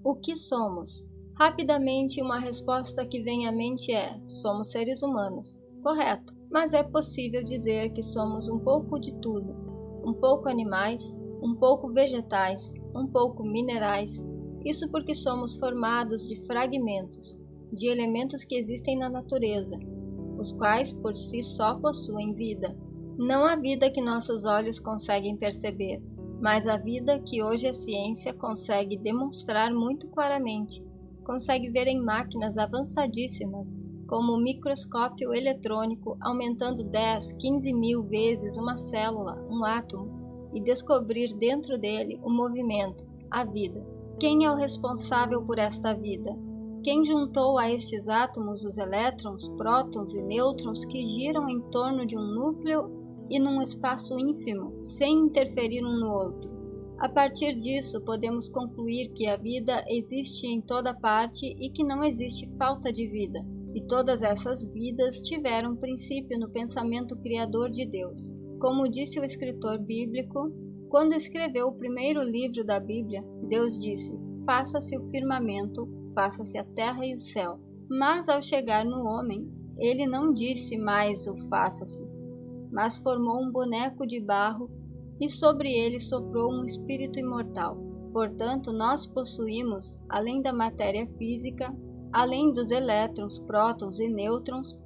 O que somos? Rapidamente, uma resposta que vem à mente é: somos seres humanos. Correto, mas é possível dizer que somos um pouco de tudo. Um pouco animais, um pouco vegetais, um pouco minerais. Isso porque somos formados de fragmentos, de elementos que existem na natureza, os quais por si só possuem vida. Não a vida que nossos olhos conseguem perceber, mas a vida que hoje a ciência consegue demonstrar muito claramente. Consegue ver em máquinas avançadíssimas, como o microscópio eletrônico, aumentando 10, 15 mil vezes uma célula, um átomo, e descobrir dentro dele o movimento, a vida. Quem é o responsável por esta vida? Quem juntou a estes átomos os elétrons, prótons e nêutrons que giram em torno de um núcleo e num espaço ínfimo, sem interferir um no outro? A partir disso, podemos concluir que a vida existe em toda parte e que não existe falta de vida. E todas essas vidas tiveram princípio no pensamento criador de Deus. Como disse o escritor bíblico, quando escreveu o primeiro livro da Bíblia, Deus disse: faça-se o firmamento, faça-se a terra e o céu. Mas ao chegar no homem, ele não disse mais o faça-se, mas formou um boneco de barro e sobre ele soprou um espírito imortal. Portanto, nós possuímos, além da matéria física, além dos elétrons, prótons e nêutrons,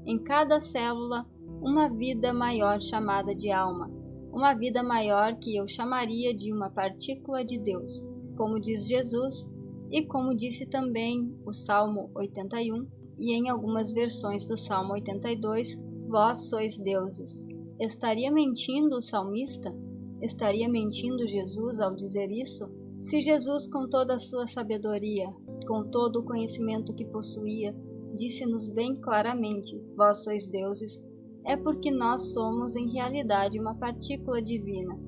em cada célula, uma vida maior chamada de alma, uma vida maior que eu chamaria de uma partícula de Deus, como diz Jesus e como disse também o Salmo 81 e em algumas versões do Salmo 82, vós sois deuses. Estaria mentindo o salmista? Estaria mentindo Jesus ao dizer isso? Se Jesus, com toda a sua sabedoria, com todo o conhecimento que possuía, disse-nos bem claramente: vós sois deuses, é porque nós somos em realidade uma partícula divina.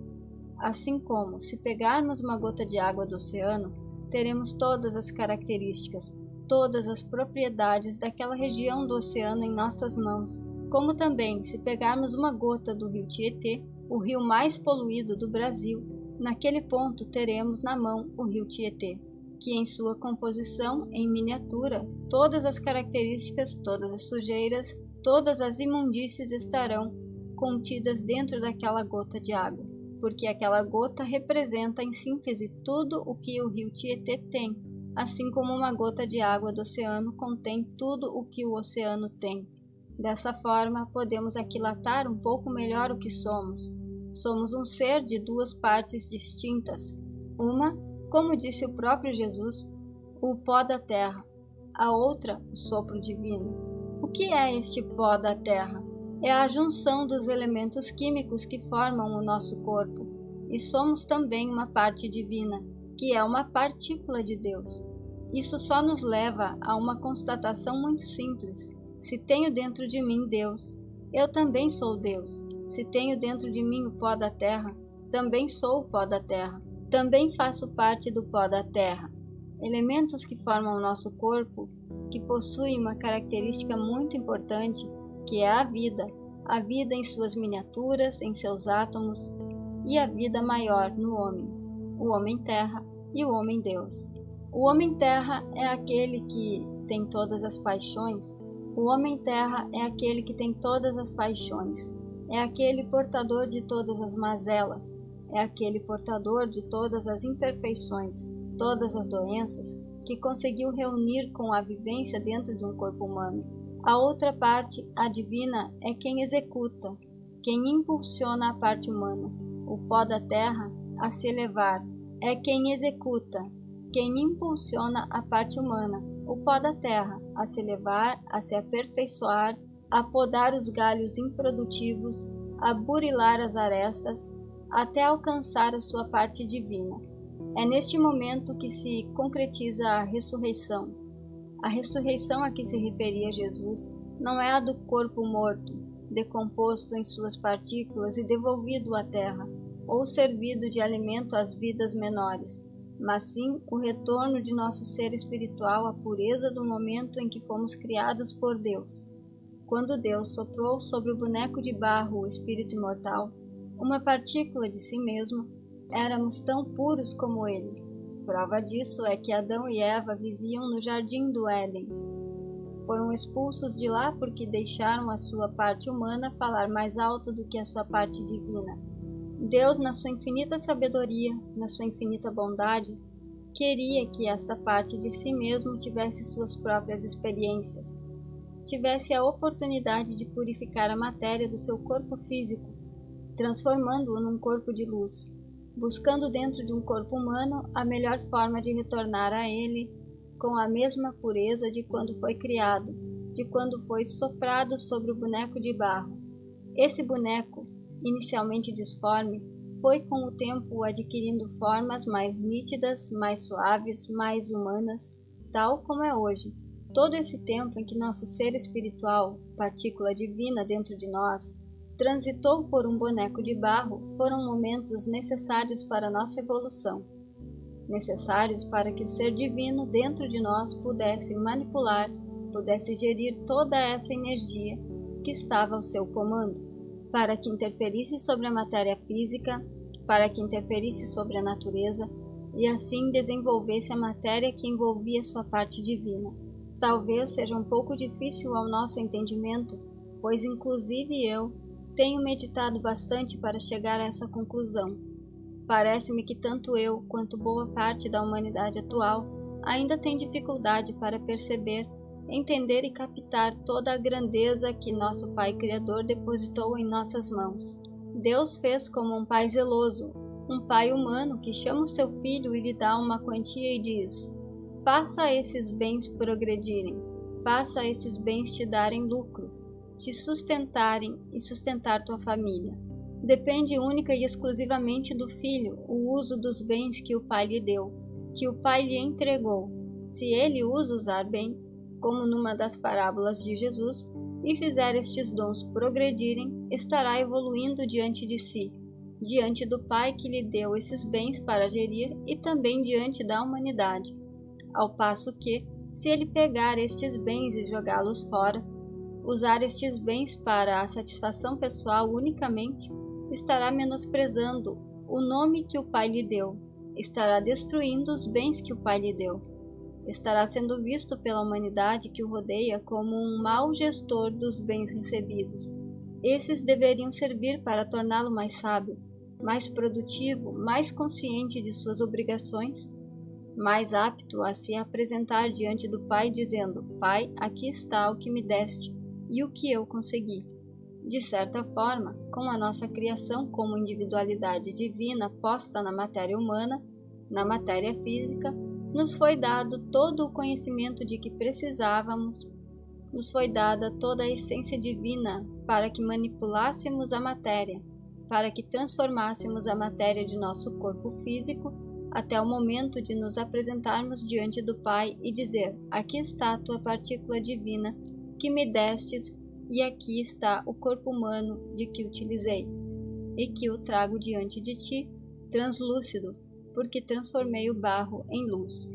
Assim como, se pegarmos uma gota de água do oceano, teremos todas as características, todas as propriedades daquela região do oceano em nossas mãos. Como também, se pegarmos uma gota do rio Tietê, o rio mais poluído do Brasil, naquele ponto teremos na mão o rio Tietê, que em sua composição, em miniatura, todas as características, todas as sujeiras, todas as imundícies estarão contidas dentro daquela gota de água, porque aquela gota representa em síntese tudo o que o rio Tietê tem, assim como uma gota de água do oceano contém tudo o que o oceano tem. Dessa forma, podemos aquilatar um pouco melhor o que somos. Somos um ser de duas partes distintas. Uma, como disse o próprio Jesus, o pó da terra, a outra, o sopro divino. O que é este pó da terra? É a junção dos elementos químicos que formam o nosso corpo, e somos também uma parte divina, que é uma partícula de Deus. Isso só nos leva a uma constatação muito simples. Se tenho dentro de mim Deus, eu também sou Deus. Se tenho dentro de mim o pó da terra, também sou o pó da terra. Também faço parte do pó da terra. Elementos que formam o nosso corpo, que possuem uma característica muito importante, que é a vida em suas miniaturas, em seus átomos, e a vida maior no homem, o homem-terra e o homem-deus. O homem-terra é aquele que tem todas as paixões. O homem-terra é aquele que tem todas as paixões, é aquele portador de todas as mazelas, é aquele portador de todas as imperfeições, todas as doenças, que conseguiu reunir com a vivência dentro de um corpo humano. A outra parte, a divina, é quem executa, quem impulsiona a parte humana, o pó da terra, a se elevar. É quem executa, quem impulsiona a parte humana, o pó da terra, a se elevar, a se aperfeiçoar, a podar os galhos improdutivos, a burilar as arestas, até alcançar a sua parte divina. É neste momento que se concretiza a ressurreição. A ressurreição a que se referia Jesus não é a do corpo morto, decomposto em suas partículas e devolvido à terra, ou servido de alimento às vidas menores, mas sim o retorno de nosso ser espiritual à pureza do momento em que fomos criados por Deus. Quando Deus soprou sobre o boneco de barro o espírito imortal, uma partícula de si mesmo, Éramos tão puros como ele. Prova disso é que Adão e Eva viviam no jardim do Éden. Foram expulsos de lá porque deixaram a sua parte humana falar mais alto do que a sua parte divina. Deus, na sua infinita sabedoria, na sua infinita bondade, queria que esta parte de si mesmo tivesse suas próprias experiências, tivesse a oportunidade de purificar a matéria do seu corpo físico, transformando-o num corpo de luz, buscando dentro de um corpo humano a melhor forma de retornar a ele com a mesma pureza de quando foi criado, de quando foi soprado sobre o boneco de barro. Esse boneco, inicialmente disforme, foi com o tempo adquirindo formas mais nítidas, mais suaves, mais humanas, tal como é hoje. Todo esse tempo em que nosso ser espiritual, partícula divina dentro de nós, transitou por um boneco de barro, foram momentos necessários para nossa evolução, necessários para que o ser divino dentro de nós pudesse manipular, pudesse gerir toda essa energia que estava ao seu comando, para que interferisse sobre a matéria física, para que interferisse sobre a natureza e assim desenvolvesse a matéria que envolvia sua parte divina. Talvez seja um pouco difícil ao nosso entendimento, pois inclusive eu tenho meditado bastante para chegar a essa conclusão. Parece-me que tanto eu quanto boa parte da humanidade atual ainda tem dificuldade para perceber, entender e captar toda a grandeza que nosso Pai Criador depositou em nossas mãos. Deus fez como um pai zeloso, um pai humano que chama o seu filho e lhe dá uma quantia e diz: faça esses bens progredirem, faça esses bens te darem lucro, te sustentarem e sustentar tua família. Depende única e exclusivamente do filho o uso dos bens que o pai lhe deu, que o pai lhe entregou. Se ele os usar bem, como numa das parábolas de Jesus, e fizer estes dons progredirem, estará evoluindo diante de si, diante do pai que lhe deu esses bens para gerir e também diante da humanidade. Ao passo que, se ele pegar estes bens e jogá-los fora, usar estes bens para a satisfação pessoal unicamente, estará menosprezando o nome que o Pai lhe deu, estará destruindo os bens que o Pai lhe deu, estará sendo visto pela humanidade que o rodeia como um mau gestor dos bens recebidos. Esses deveriam servir para torná-lo mais sábio, mais produtivo, mais consciente de suas obrigações, mais apto a se apresentar diante do Pai dizendo: Pai, aqui está o que me deste e o que eu consegui. De certa forma, com a nossa criação como individualidade divina posta na matéria humana, na matéria física, nos foi dado todo o conhecimento de que precisávamos, nos foi dada toda a essência divina para que manipulássemos a matéria, para que transformássemos a matéria de nosso corpo físico até o momento de nos apresentarmos diante do Pai e dizer: aqui está a tua partícula divina que me destes e aqui está o corpo humano de que utilizei e que o trago diante de ti, translúcido, porque transformei o barro em luz.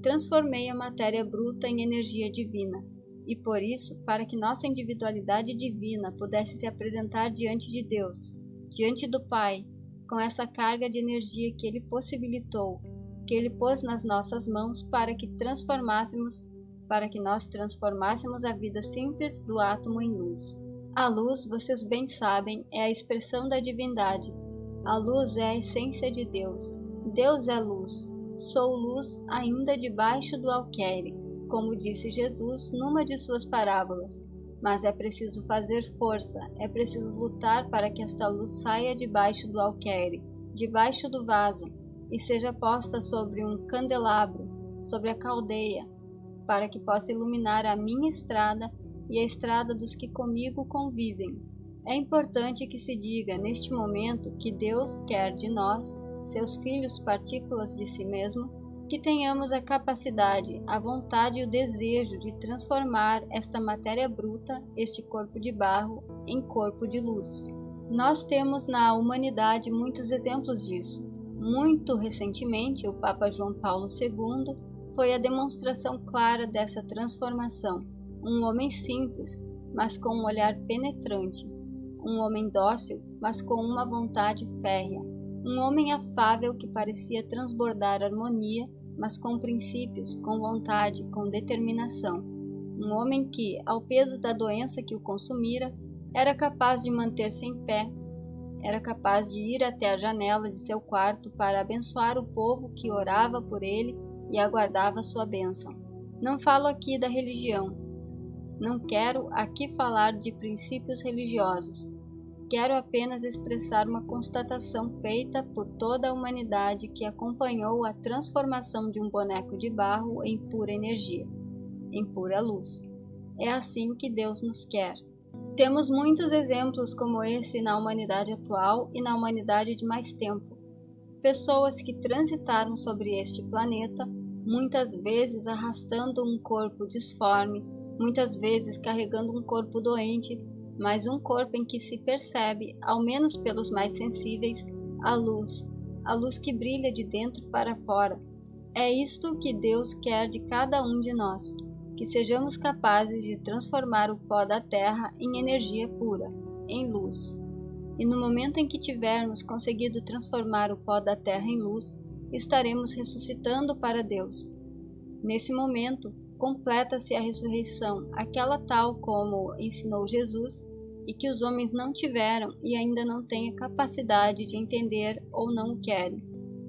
Transformei a matéria bruta em energia divina, e por isso, para que nossa individualidade divina pudesse se apresentar diante de Deus, diante do Pai, com essa carga de energia que Ele possibilitou, que Ele pôs nas nossas mãos para que nós transformássemos a vida simples do átomo em luz. A luz, vocês bem sabem, é a expressão da divindade. A luz é a essência de Deus. Deus é luz. Sou luz ainda debaixo do alqueire, como disse Jesus numa de suas parábolas. Mas é preciso fazer força, é preciso lutar para que esta luz saia debaixo do alqueire, debaixo do vaso, e seja posta sobre um candelabro, sobre a caldeia, para que possa iluminar a minha estrada e a estrada dos que comigo convivem. É importante que se diga, neste momento, que Deus quer de nós, seus filhos partículas de si mesmo, que tenhamos a capacidade, a vontade e o desejo de transformar esta matéria bruta, este corpo de barro, em corpo de luz. Nós temos na humanidade muitos exemplos disso. Muito recentemente, o Papa João Paulo II foi a demonstração clara dessa transformação. Um homem simples, mas com um olhar penetrante. Um homem dócil, mas com uma vontade férrea. Um homem afável que parecia transbordar harmonia, mas com princípios, com vontade, com determinação. Um homem que, ao peso da doença que o consumira, era capaz de manter-se em pé, era capaz de ir até a janela de seu quarto para abençoar o povo que orava por ele e aguardava sua bênção. Não falo aqui da religião. Não quero aqui falar de princípios religiosos. Quero apenas expressar uma constatação feita por toda a humanidade que acompanhou a transformação de um boneco de barro em pura energia, em pura luz. É assim que Deus nos quer. Temos muitos exemplos como esse na humanidade atual e na humanidade de mais tempo. Pessoas que transitaram sobre este planeta, muitas vezes arrastando um corpo disforme, muitas vezes carregando um corpo doente, mas um corpo em que se percebe, ao menos pelos mais sensíveis, a luz que brilha de dentro para fora. É isto que Deus quer de cada um de nós, que sejamos capazes de transformar o pó da terra em energia pura, em luz. E no momento em que tivermos conseguido transformar o pó da terra em luz, estaremos ressuscitando para Deus. Nesse momento, completa-se a ressurreição, aquela tal como ensinou Jesus, e que os homens não tiveram e ainda não têm a capacidade de entender ou não o querem.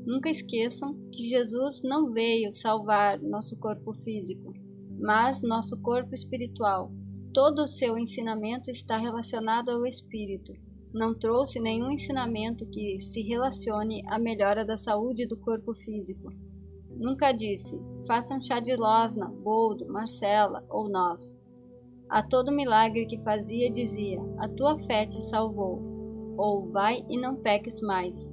Nunca esqueçam que Jesus não veio salvar nosso corpo físico, mas nosso corpo espiritual. Todo o seu ensinamento está relacionado ao espírito. Não trouxe nenhum ensinamento que se relacione à melhora da saúde do corpo físico. Nunca disse, façam chá de losna, boldo, Marcela ou nós. A todo milagre que fazia dizia, a tua fé te salvou, ou vai e não peques mais.